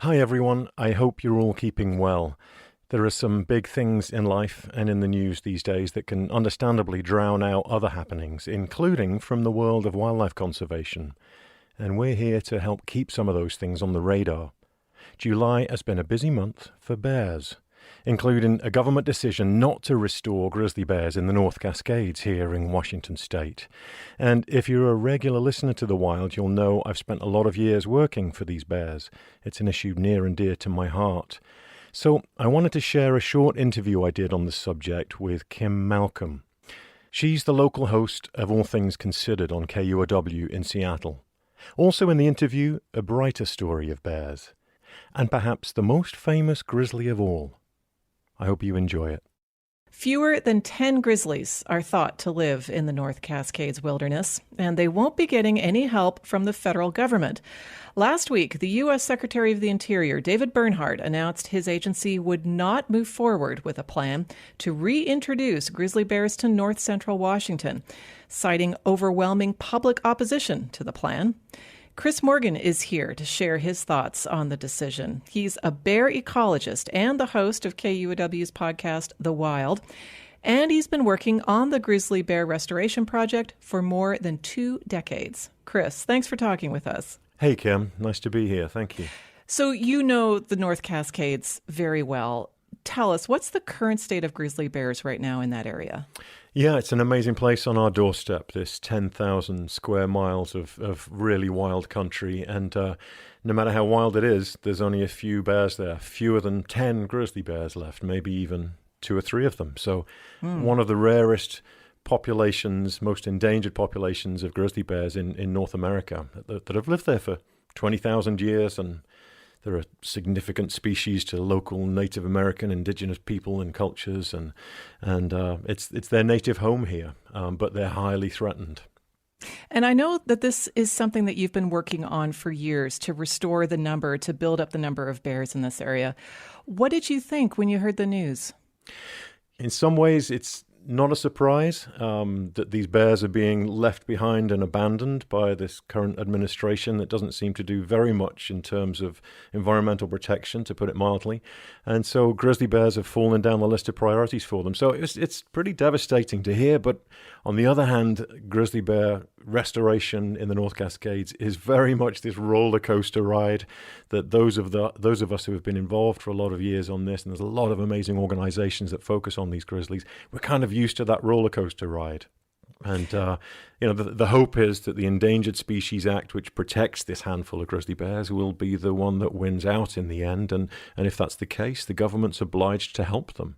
Hi everyone, I hope you're all keeping well. There are some big things in life and in the news these days that can understandably drown out other happenings, including from the world of wildlife conservation. And we're here to help keep some of those things on the radar. July has been a busy month for bears, including a government decision not to restore grizzly bears in the North Cascades here in Washington state. And if you're a regular listener to The Wild, you'll know I've spent a lot of years working for these bears. It's an issue near and dear to my heart. So I wanted to share a short interview I did on this subject with Kim Malcolm. She's the local host of All Things Considered on KUOW in Seattle. Also in the interview, a brighter story of bears, and perhaps the most famous grizzly of all. I hope you enjoy it. Fewer than 10 grizzlies are thought to live in the North Cascades wilderness, and they won't be getting any help from the federal government. Last week, the U.S. Secretary of the Interior, David Bernhardt, announced his agency would not move forward with a plan to reintroduce grizzly bears to north central Washington, citing overwhelming public opposition to the plan. Chris Morgan is here to share his thoughts on the decision. He's a bear ecologist and the host of KUOW's podcast, The Wild, and he's been working on the grizzly bear restoration project for more than 2 decades. Chris, thanks for talking with us. Hey, Kim. Nice to be here. Thank you. So you know the North Cascades very well. Tell us, what's the current state of grizzly bears right now in that area? Yeah, it's an amazing place on our doorstep, this 10,000 square miles of really wild country. And no matter how wild it is, there's only a few bears there, fewer than 10 grizzly bears left, maybe even 2 or 3 of them. So one of the rarest populations, most endangered populations of grizzly bears in North America that have lived there for 20,000 years. And there are significant species to local Native American, indigenous people and cultures, and it's their native home here, but they're highly threatened. And I know that this is something that you've been working on for years to restore the number, to build up the number of bears in this area. What did you think when you heard the news? In some ways, it's not a surprise that these bears are being left behind and abandoned by this current administration that doesn't seem to do very much in terms of environmental protection, to put it mildly. And so grizzly bears have fallen down the list of priorities for them. So it's pretty devastating to hear. But on the other hand, grizzly bear restoration in the North Cascades is very much this roller coaster ride that those of us who have been involved for a lot of years on this, and there's a lot of amazing organizations that focus on these grizzlies, we're kind of used to that roller coaster ride. And the hope is that the Endangered Species Act, which protects this handful of grizzly bears, will be the one that wins out in the end. And if that's the case, the government's obliged to help them.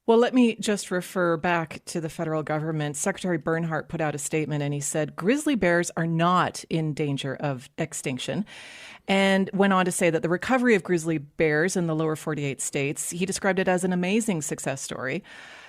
Well, let me just refer back to the federal government. Secretary Bernhardt put out a statement and he said grizzly bears are not in danger of extinction, and went on to say that the recovery of grizzly bears in the lower 48 states, he described it as an amazing success story.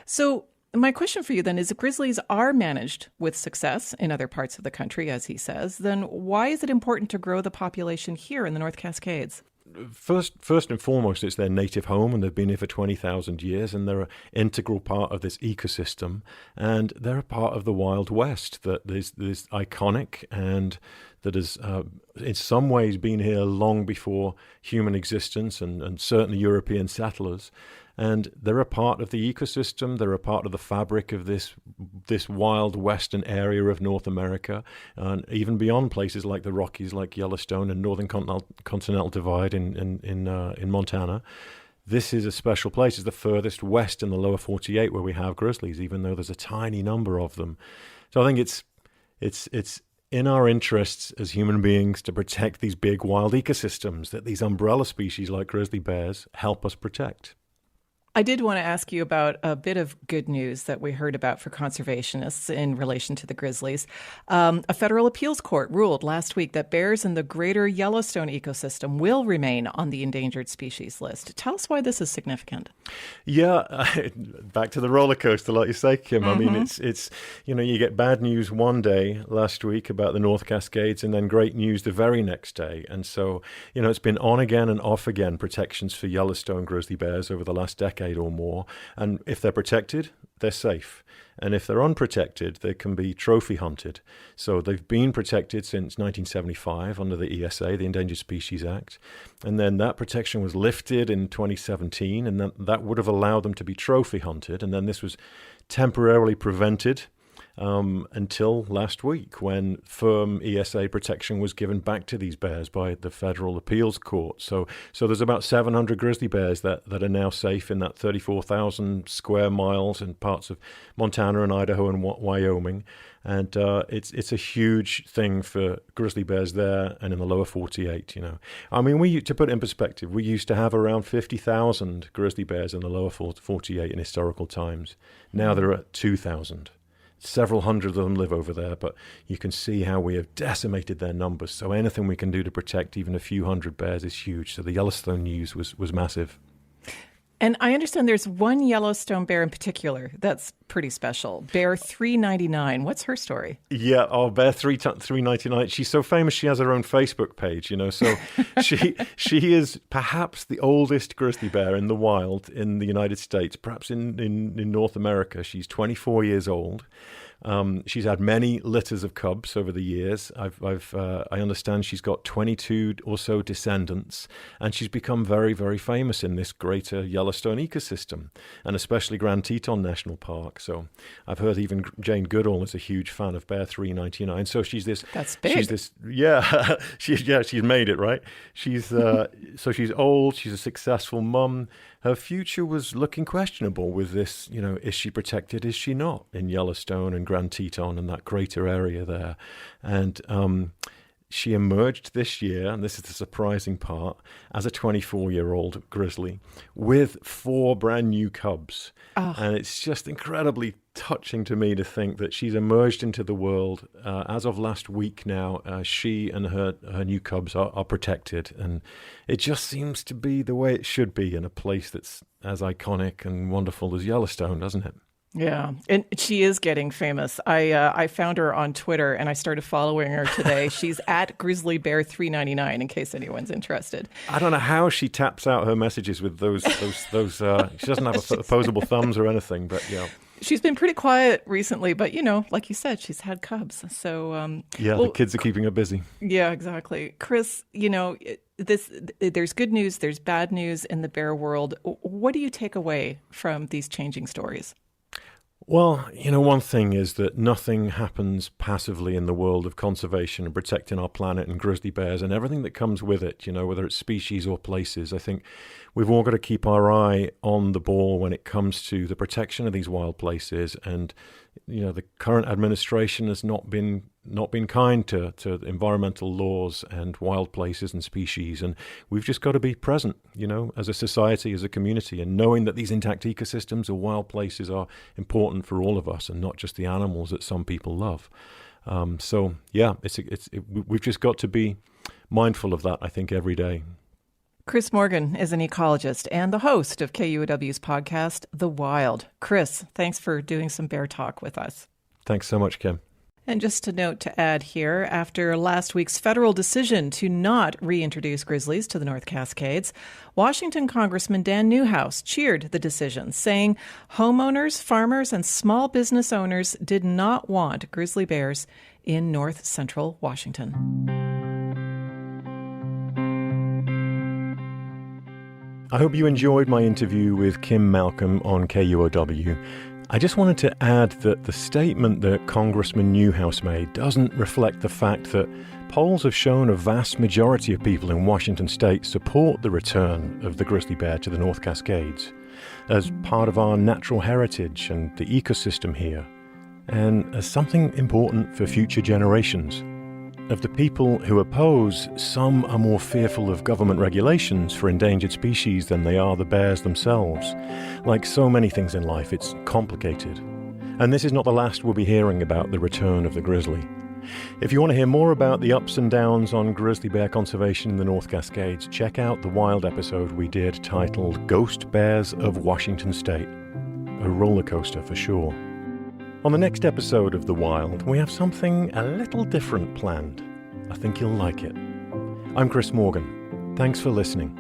So my question for you then is, if grizzlies are managed with success in other parts of the country, as he says, then why is it important to grow the population here in the North Cascades? First and foremost, it's their native home, and they've been here for 20,000 years, and they're an integral part of this ecosystem, and they're a part of the Wild West that is iconic and that has in some ways been here long before human existence and certainly European settlers. And they're a part of the ecosystem. They're a part of the fabric of this wild western area of North America, and even beyond places like the Rockies, like Yellowstone and Northern Continental Divide in Montana. This is a special place. It's the furthest west in the lower 48 where we have grizzlies, even though there's a tiny number of them. So I think it's in our interests as human beings to protect these big wild ecosystems that these umbrella species like grizzly bears help us protect. I did want to ask you about a bit of good news that we heard about for conservationists in relation to the grizzlies. A federal appeals court ruled last week that bears in the greater Yellowstone ecosystem will remain on the endangered species list. Tell us why this is significant. Yeah, back to the roller coaster, like you say, Kim. I mean, it's you get bad news one day last week about the North Cascades, and then great news the very next day. And so, it's been on again and off again protections for Yellowstone grizzly bears over the last decade. decade or more. And if they're protected, they're safe. And if they're unprotected, they can be trophy hunted. So they've been protected since 1975 under the ESA, the Endangered Species Act. And then that protection was lifted in 2017, and that would have allowed them to be trophy hunted. And then this was temporarily prevented until last week, when firm ESA protection was given back to these bears by the Federal Appeals Court. So there's about 700 grizzly bears that are now safe in that 34,000 square miles in parts of Montana and Idaho and Wyoming. And it's a huge thing for grizzly bears there and in the lower 48, I mean, to put it in perspective, we used to have around 50,000 grizzly bears in the lower 48 in historical times. Now they're at 2,000. Several hundred of them live over there, but you can see how we have decimated their numbers. So anything we can do to protect even a few hundred bears is huge. So the Yellowstone news was massive. And I understand there's one Yellowstone bear in particular that's pretty special. Bear 399. What's her story? Yeah, Bear 399. She's so famous she has her own Facebook page, So she is perhaps the oldest grizzly bear in the wild in the United States, perhaps in North America. She's 24 years old. She's had many litters of cubs over the years. I understand she's got 22 or so descendants, and she's become very, very famous in this greater Yellowstone ecosystem, and especially Grand Teton National Park. So I've heard even Jane Goodall is a huge fan of Bear 399. So she's this. That's big. She's this. Yeah, she's made it, right? She's so she's old. She's a successful mum. Her future was looking questionable with this, is she protected, is she not, in Yellowstone and Grand Teton and that greater area there. And she emerged this year, and this is the surprising part, as a 24-year-old grizzly with 4 brand new cubs. Oh. And it's just incredibly touching to me to think that she's emerged into the world. As of last week now, she and her new cubs are protected. And it just seems to be the way it should be in a place that's as iconic and wonderful as Yellowstone, doesn't it? Yeah, and she is getting famous. I found her on Twitter, and I started following her today. She's at Grizzly Bear 399, in case anyone's interested. I don't know how she taps out her messages with those. She doesn't have opposable thumbs or anything, but yeah. She's been pretty quiet recently, but, like you said, she's had cubs. So the kids are keeping her busy. Yeah, exactly. Chris, there's good news, there's bad news in the bear world. What do you take away from these changing stories? Well, one thing is that nothing happens passively in the world of conservation and protecting our planet and grizzly bears and everything that comes with it, whether it's species or places. I think we've all got to keep our eye on the ball when it comes to the protection of these wild places. And, the current administration has not been kind to environmental laws and wild places and species. And we've just got to be present, as a society, as a community, and knowing that these intact ecosystems or wild places are important for all of us and not just the animals that some people love. We've just got to be mindful of that, I think, every day. Chris Morgan is an ecologist and the host of KUOW's podcast, The Wild. Chris, thanks for doing some bear talk with us. Thanks so much, Kim. And just a note to add here, after last week's federal decision to not reintroduce grizzlies to the North Cascades, Washington Congressman Dan Newhouse cheered the decision, saying homeowners, farmers, and small business owners did not want grizzly bears in north central Washington. I hope you enjoyed my interview with Kim Malcolm on KUOW. I just wanted to add that the statement that Congressman Newhouse made doesn't reflect the fact that polls have shown a vast majority of people in Washington state support the return of the grizzly bear to the North Cascades as part of our natural heritage and the ecosystem here, and as something important for future generations. Of the people who oppose, some are more fearful of government regulations for endangered species than they are the bears themselves. Like so many things in life, it's complicated. And this is not the last we'll be hearing about the return of the grizzly. If you want to hear more about the ups and downs on grizzly bear conservation in the North Cascades, check out the Wild episode we did titled Ghost Bears of Washington State. A roller coaster for sure. On the next episode of The Wild, we have something a little different planned. I think you'll like it. I'm Chris Morgan. Thanks for listening.